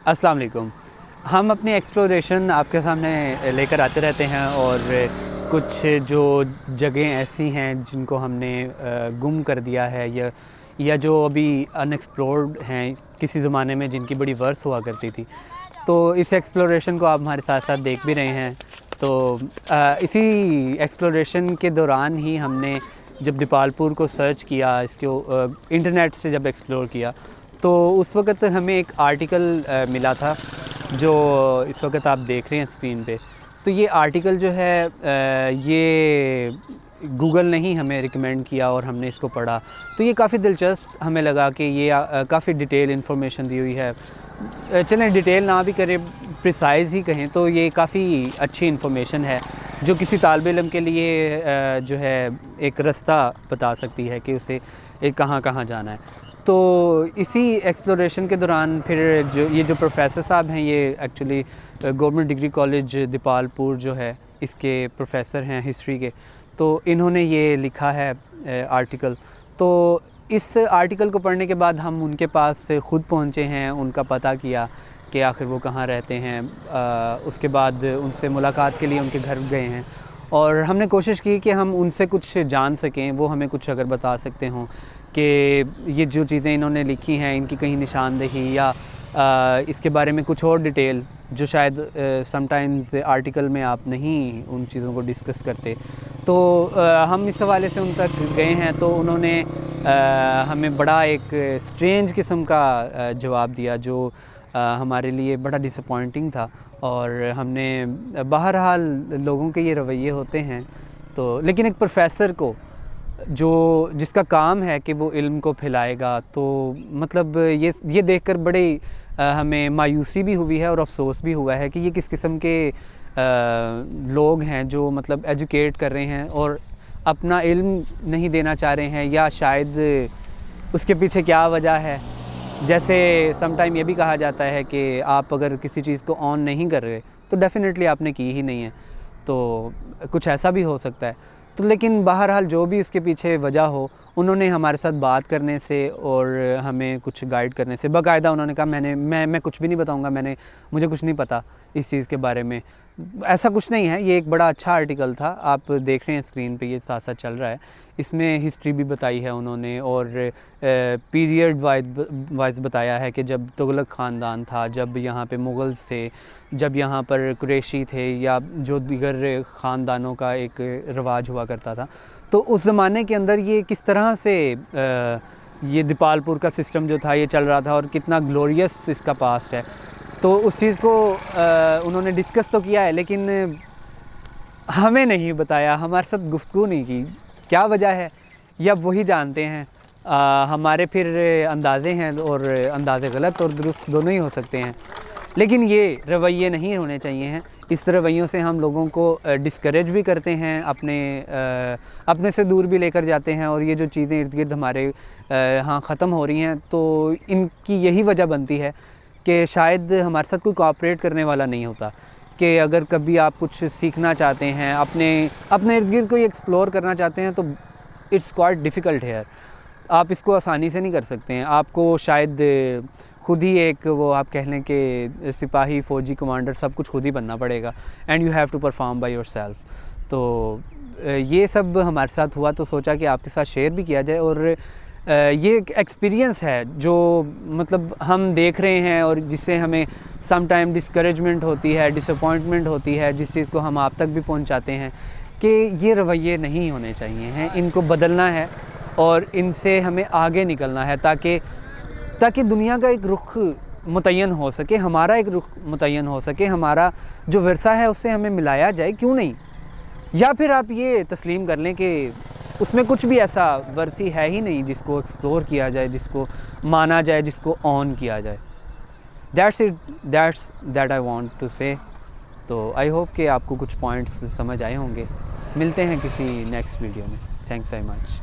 अस्सलाम वालेकुम। हम अपनी एक्सप्लोरेशन आपके सामने लेकर आते रहते हैं और कुछ जो जगहें ऐसी हैं जिनको हमने गुम कर दिया है या जो अभी अनएक्सप्लोर्ड हैं किसी ज़माने में, जिनकी बड़ी वर्थ हुआ करती थी। तो इस एक्सप्लोरेशन को आप हमारे साथ साथ देख भी रहे हैं। तो इसी एक्सप्लोरेशन के दौरान ही हमने जब दीपालपुर को सर्च किया, इसको इंटरनेट से जब एक्सप्लोर किया, तो उस वक़्त हमें एक आर्टिकल मिला था जो इस वक्त आप देख रहे हैं स्क्रीन पे। तो ये आर्टिकल जो है ये गूगल ने ही हमें रिकमेंड किया और हमने इसको पढ़ा। तो ये काफ़ी दिलचस्प हमें लगा कि ये काफ़ी डिटेल इन्फॉर्मेशन दी हुई है। चलें डिटेल ना भी करें, प्रिसाइज़ ही कहें तो ये काफ़ी अच्छी इन्फॉर्मेशन है जो किसी तालिब इल्म के लिए जो है एक रास्ता बता सकती है कि उसे कहाँ कहाँ जाना है। तो इसी एक्सप्लोरेशन के दौरान फिर जो प्रोफेसर साहब हैं, ये actually government degree college Dipalpur जो है इसके प्रोफेसर हैं हिस्ट्री के। तो इन्होंने ये लिखा है आर्टिकल। तो इस आर्टिकल को पढ़ने के बाद हम उनके पास ख़ुद पहुँचे हैं, उनका पता किया कि आखिर वो कहाँ रहते हैं। उसके बाद उनसे मुलाकात के लिए उनके घर गए हैं और हमने कोशिश की कि हम उनसे कुछ जान सकें, वो हमें कुछ अगर बता सकते हों कि ये जो चीज़ें इन्होंने लिखी हैं इनकी कहीं निशानदेही या इसके बारे में कुछ और डिटेल जो शायद समटाइम्स आर्टिकल में आप नहीं उन चीज़ों को डिस्कस करते। तो हम इस हवाले से उन तक गए हैं। तो उन्होंने हमें बड़ा एक स्ट्रेंज किस्म का जवाब दिया जो हमारे लिए बड़ा डिसअपॉइंटिंग था। और हमने बहरहाल लोगों के ये रवैये होते हैं, तो लेकिन एक प्रोफेसर को जिसका काम है कि वो इल्म को फैलाएगा, तो मतलब ये देखकर बड़ी हमें मायूसी भी हुई है और अफसोस भी हुआ है कि ये किस किस्म के लोग हैं जो मतलब एजुकेट कर रहे हैं और अपना इल्म नहीं देना चाह रहे हैं, या शायद उसके पीछे क्या वजह है। जैसे समटाइम ये भी कहा जाता है कि आप अगर किसी चीज़ को ऑन नहीं कर रहे तो डेफ़िनेटली आपने की ही नहीं है, तो कुछ ऐसा भी हो सकता है। तो लेकिन बहरहाल जो भी इसके पीछे वजह हो, उन्होंने हमारे साथ बात करने से और हमें कुछ गाइड करने से बाकायदा उन्होंने कहा मैं कुछ भी नहीं बताऊंगा, मुझे कुछ नहीं पता इस चीज़ के बारे में। ऐसा कुछ नहीं है, ये एक बड़ा अच्छा आर्टिकल था, आप देख रहे हैं स्क्रीन पे, ये साथ साथ चल रहा है। इसमें हिस्ट्री भी बताई है उन्होंने और पीरियड वाइज बताया है कि जब तुगलक ख़ानदान था, जब यहाँ पे मुग़ल्स थे, जब यहाँ पर कुरैशी थे, या जो दीगर ख़ानदानों का एक रवाज हुआ करता था, तो उस ज़माने के अंदर ये किस तरह से ये दीपालपुर का सिस्टम जो था ये चल रहा था और कितना ग्लोरियस इसका पास्ट है। तो उस चीज़ को उन्होंने डिस्कस तो किया है लेकिन हमें नहीं बताया, हमारे साथ गुफ्तगू नहीं की। क्या वजह है या वही जानते हैं। हमारे फिर अंदाज़े हैं और अंदाज़े गलत और दुरुस्त दोनों ही हो सकते हैं, लेकिन ये रवैये नहीं होने चाहिए हैं। इस रवैयों से हम लोगों को डिस्करेज भी करते हैं, अपने से दूर भी लेकर जाते हैं। और ये जो चीज़ें इर्द गिर्द हमारे यहाँ ख़त्म हो रही हैं, तो इनकी यही वजह बनती है कि शायद हमारे साथ कोई कोऑपरेट करने वाला नहीं होता। कि अगर कभी आप कुछ सीखना चाहते हैं, अपने इर्द गिर्द को एक्सप्लोर करना चाहते हैं, तो इट्स क्वाइट डिफ़िकल्ट हेयर। आप इसको आसानी से नहीं कर सकते हैं। आपको शायद खुद ही एक वो आप कह लें कि सिपाही, फ़ौजी, कमांडर सब कुछ खुद ही बनना पड़ेगा, and you have to perform by yourself. तो ये सब हमारे साथ हुआ, तो सोचा कि आपके साथ शेयर भी किया जाए। और ये एक एक्सपीरियंस है जो मतलब हम देख रहे हैं और जिससे हमें सम टाइम डिस्करेजमेंट होती है, डिसअपॉइंटमेंट होती है, जिस चीज़ को हम आप तक भी पहुंचाते हैं कि ये रवैये नहीं होने चाहिए हैं, इनको बदलना है और इनसे हमें आगे निकलना है ताकि दुनिया का एक रुख मुतय्यन हो सके, हमारा एक रुख मुतय्यन हो सके, हमारा जो विरसा है उससे हमें मिलाया जाए, क्यों नहीं। या फिर आप ये तस्लीम कर लें कि उसमें कुछ भी ऐसा वर्सी है ही नहीं जिसको एक्सप्लोर किया जाए, जिसको माना जाए, जिसको ऑन किया जाए। दैट आई वांट टू से। तो आई होप कि आपको कुछ पॉइंट्स समझ आए होंगे। मिलते हैं किसी नेक्स्ट वीडियो में। Thanks very much.